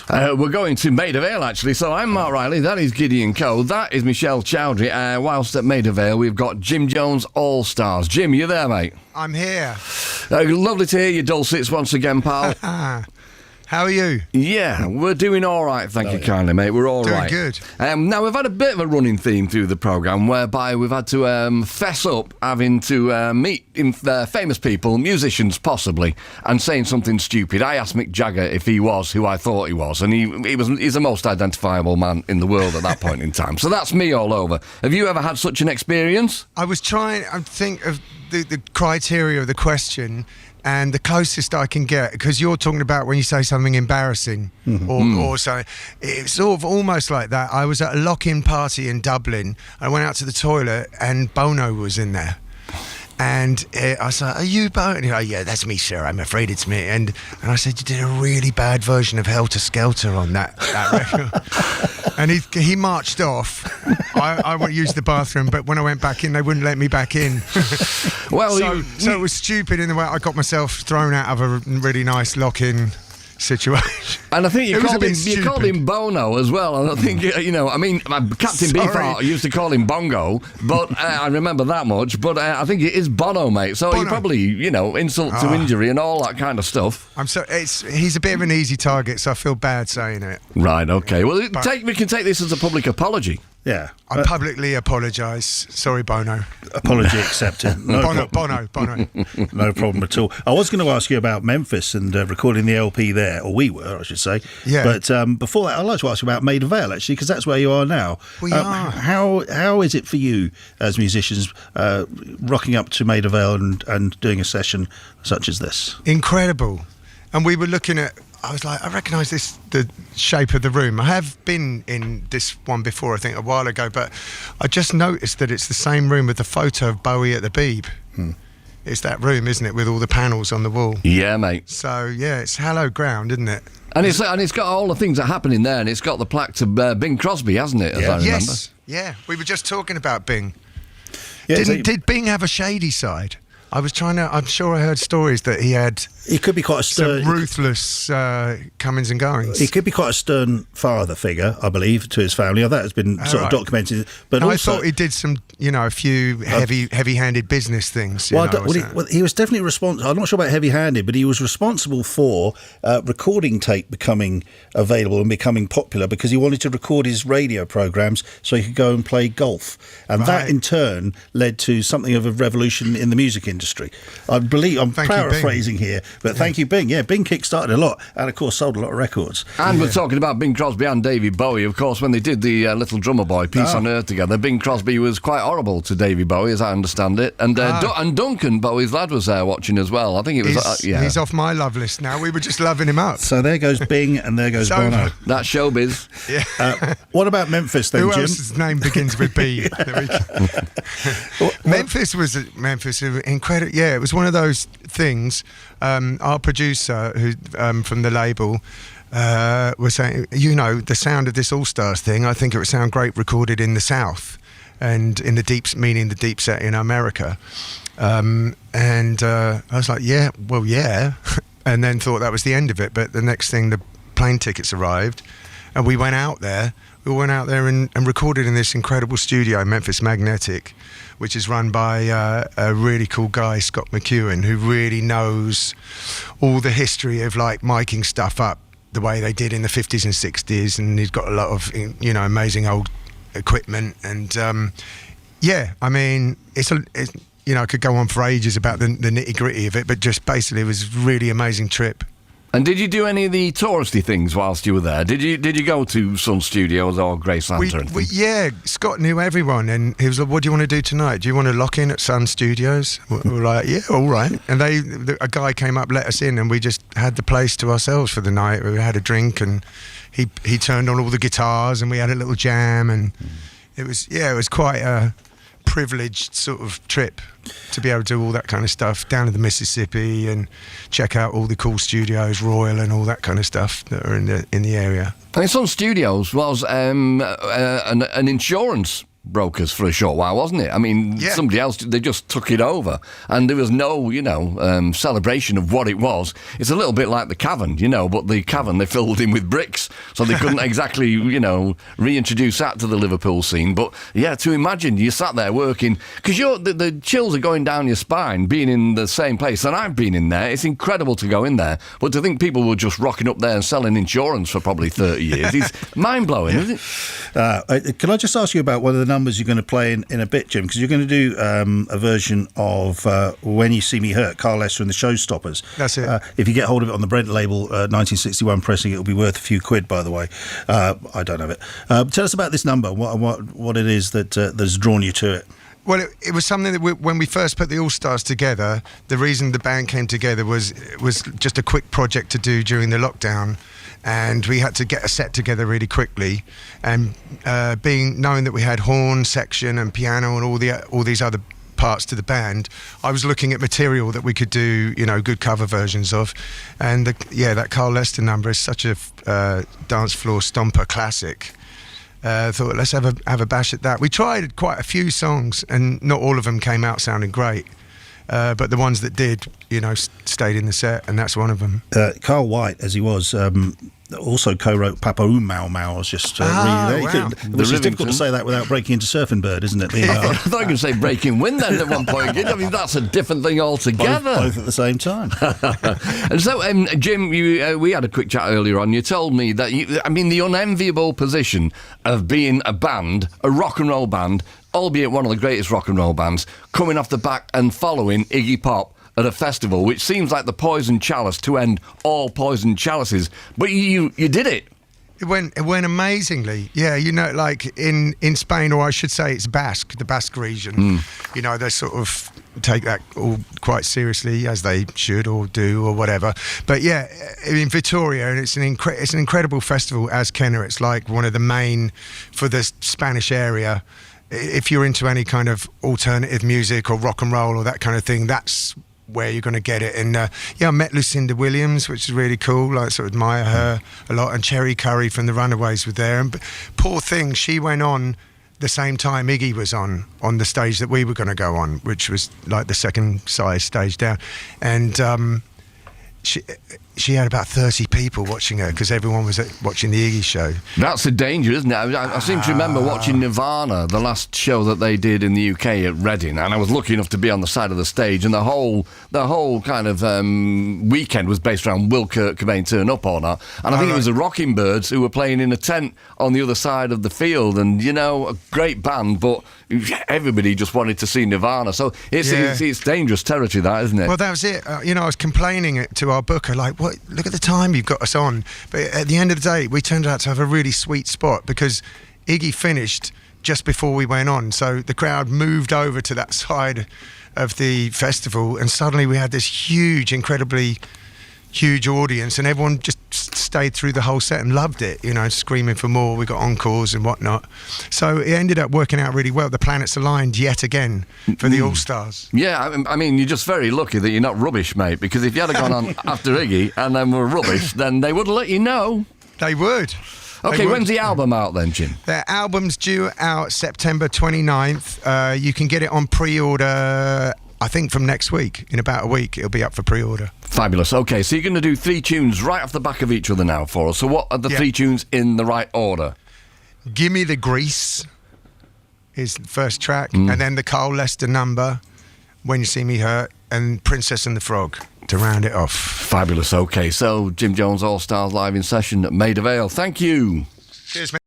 We're going to Maida Vale, actually. So I'm Mark Riley, that is Gideon Cole, that is Michelle Chowdhury. Whilst at Maida Vale, we've got Jim Jones All-Stars. Jim, you there, mate? I'm here. Lovely to hear your dulcets once again, pal. How are you? Yeah, we're doing all right, thank you kindly, mate. We're all right. Doing good. Now, we've had a bit of a running theme through the programme whereby we've had to fess up having to meet famous people, musicians possibly, and saying something stupid. I asked Mick Jagger if he was who I thought he was, and he's the most identifiable man in the world at that point in time. So that's me all over. Have you ever had such an experience? I was trying to think of the criteria of the question, and the closest I can get, because you're talking about when you say something embarrassing or so, it's sort of almost like that. I was at a lock-in party in Dublin. I went out to the toilet and Bono was in there. And I said, "Are you Bono?" And he goes, "Yeah, that's me, sir. I'm afraid it's me." And I said, "You did a really bad version of Helter Skelter on that record." And he marched off. I went to use the bathroom, but when I went back in, they wouldn't let me back in. Well, so it was stupid in the way I got myself thrown out of a really nice lock-in situation. And I think you called him Bono as well. And I think, Captain Beefheart used to call him Bongo, but I remember that much. But I think it is Bono, mate. So he probably, insult to injury and all that kind of stuff. He's a bit of an easy target, so I feel bad saying it. Right, okay. Well, we can take this as a public apology. Yeah. I publicly apologise. Sorry, Bono. Apology accepted. No Bono. No problem at all. I was going to ask you about Memphis and recording the LP there, or we were, I should say. Yeah. But before that, I'd like to ask you about Maida Vale, actually, because that's where you are now. We are. How is it for you as musicians rocking up to Maida Vale and doing a session such as this? Incredible. And we were looking at, I was like, I recognise the shape of the room. I have been in this one before, I think, a while ago, but I just noticed that it's the same room with the photo of Bowie at the Beeb. It's that room, isn't it, with all the panels on the wall? Yeah, mate. So, yeah, it's hallowed ground, isn't it? And it's got all the things that happen in there, and it's got the plaque to Bing Crosby, hasn't it, as I remember? Yes, yeah. We were just talking about Bing. Yeah, Did Bing have a shady side? I'm sure I heard stories that he had... He could be quite a stern... Some ruthless comings and goings. He could be quite a stern father figure, I believe, to his family. That has been of documented. But no, also, I thought he did some, a few heavy-handed business things. He was definitely responsible. I'm not sure about heavy-handed, but he was responsible for recording tape becoming available and becoming popular because he wanted to record his radio programmes so he could go and play golf. And that, in turn, led to something of a revolution in the music industry. I'm paraphrasing here. But thank you, Bing. Yeah, Bing kick-started a lot and, of course, sold a lot of records. And we're talking about Bing Crosby and David Bowie. Of course, when they did the Little Drummer Boy, Peace on Earth together, Bing Crosby was quite horrible to David Bowie, as I understand it. And Duncan, Bowie's lad, was there watching as well. I think it was... He's off my love list now. We were just loving him up. So there goes Bing and there goes Bono. That's showbiz. Yeah. What about Memphis then, Jim? Who else's name begins with B? Memphis was incredible. Yeah, it was one of those things. Our producer, who from the label, was saying, the sound of this All-Stars thing, I think it would sound great recorded in the South and in the deep, meaning the deep set in America. And I was like, yeah. And then thought that was the end of it. But the next thing, the plane tickets arrived and we went out there. We went out there and recorded in this incredible studio, Memphis Magnetic, which is run by a really cool guy, Scott McEwen, who really knows all the history of miking stuff up the way they did in the 50s and 60s, and he's got a lot of amazing old equipment. And I could go on for ages about the nitty gritty of it, but just basically it was a really amazing trip. And did you do any of the touristy things whilst you were there? Did you go to Sun Studios or Graceland or anything? Yeah, Scott knew everyone, and he was like, "What do you want to do tonight? Do you want to lock in at Sun Studios?" We were like, "Yeah, all right." And a guy came up, let us in, and we just had the place to ourselves for the night. We had a drink, and he turned on all the guitars, and we had a little jam, and it was quite a privileged sort of trip to be able to do all that kind of stuff down to the Mississippi and check out all the cool studios, Royal and all that kind of stuff that are in the area. I mean, Sun Studios was an insurance brokers for a short while, wasn't it? I mean, Yeah. somebody else, they just took it over, and there was no, celebration of what it was. It's a little bit like the Cavern, but the Cavern they filled in with bricks, so they couldn't exactly, reintroduce that to the Liverpool scene. But yeah, to imagine you sat there working, because the chills are going down your spine being in the same place, and I've been in there. It's incredible to go in there, but to think people were just rocking up there and selling insurance for probably 30 years is mind-blowing, isn't it? Can I just ask you about one of the numbers you're going to play in a bit, Jim? Because you're going to do a version of When You See Me Hurt, Carl Lester and the Showstoppers. That's it. If you get hold of it on the Brent label, 1961 pressing, it'll be worth a few quid, by the way. I don't have it. Tell us about this number, what it is that's drawn you to it. Well, it was something that when we first put the All Stars together, the reason the band came together was just a quick project to do during the lockdown, and we had to get a set together really quickly. And knowing that we had horn section and piano and all these other parts to the band, I was looking at material that we could do, good cover versions of, and that Carl Lester number is such a dance floor stomper classic. Thought let's have a bash at that. We tried quite a few songs, and not all of them came out sounding great. But the ones that did, stayed in the set, and that's one of them. Carl White, as he was, also co-wrote Papa Oom Mau Mau. Was just wow. which is difficult to say that without breaking into Surfing Bird, isn't it? I thought you were going to say Breaking Wind then at one point. I mean, that's a different thing altogether. Both at the same time. And so, Jim, we had a quick chat earlier on. You told me that, the unenviable position of being a band, a rock and roll band, albeit one of the greatest rock and roll bands, coming off the back and following Iggy Pop at a festival, which seems like the poison chalice to end all poison chalices. But you did it. It went amazingly. Yeah, like in Spain, or I should say it's the Basque region, they sort of take that all quite seriously, as they should or do or whatever. But yeah, in Vitoria, and it's an incredible festival, as Kenner. It's like one of the main for the Spanish area. If you're into any kind of alternative music or rock and roll or that kind of thing, that's where you're going to get it. And I met Lucinda Williams, which is really cool. I sort of admire her a lot. And Cherry Curry from the Runaways were there. And poor thing, she went on the same time Iggy was on the stage that we were going to go on, which was like the second size stage down. And she had about 30 people watching her because everyone was watching the Iggy show. That's the danger, isn't it? I seem to remember watching Nirvana, the last show that they did in the UK at Reading, and I was lucky enough to be on the side of the stage, and the whole kind of weekend was based around will Kurt Cobain turn up or not. And I think it was the Rocking Birds who were playing in a tent on the other side of the field, and a great band, but everybody just wanted to see Nirvana. So it's dangerous territory, that, isn't it? Well, that was it. I was complaining it to our booker, like, what? Look at the time you've got us on. But at the end of the day, we turned out to have a really sweet spot because Iggy finished just before we went on. So the crowd moved over to that side of the festival, and suddenly we had this incredibly huge audience, and everyone just stayed through the whole set and loved it, screaming for more. We got encores and whatnot. So it ended up working out really well. The planets aligned yet again for the All-Stars. Yeah, you're just very lucky that you're not rubbish, mate, because if you had gone on after Iggy and then were rubbish, then they would have let you know. They would. Okay, when's the album out then, Jim? Their album's due out September 29th. You can get it on pre-order, I think, from next week. In about a week, it'll be up for pre-order. Fabulous. Okay, so you're going to do 3 tunes right off the back of each other now for us. So what are the 3 tunes in the right order? Gimme the Grease is the first track, and then the Carl Lester number, When You See Me Hurt, and Princess and the Frog to round it off. Fabulous. Okay, so Jim Jones All Stars live in session at Maida Vale. Thank you. Cheers, mate.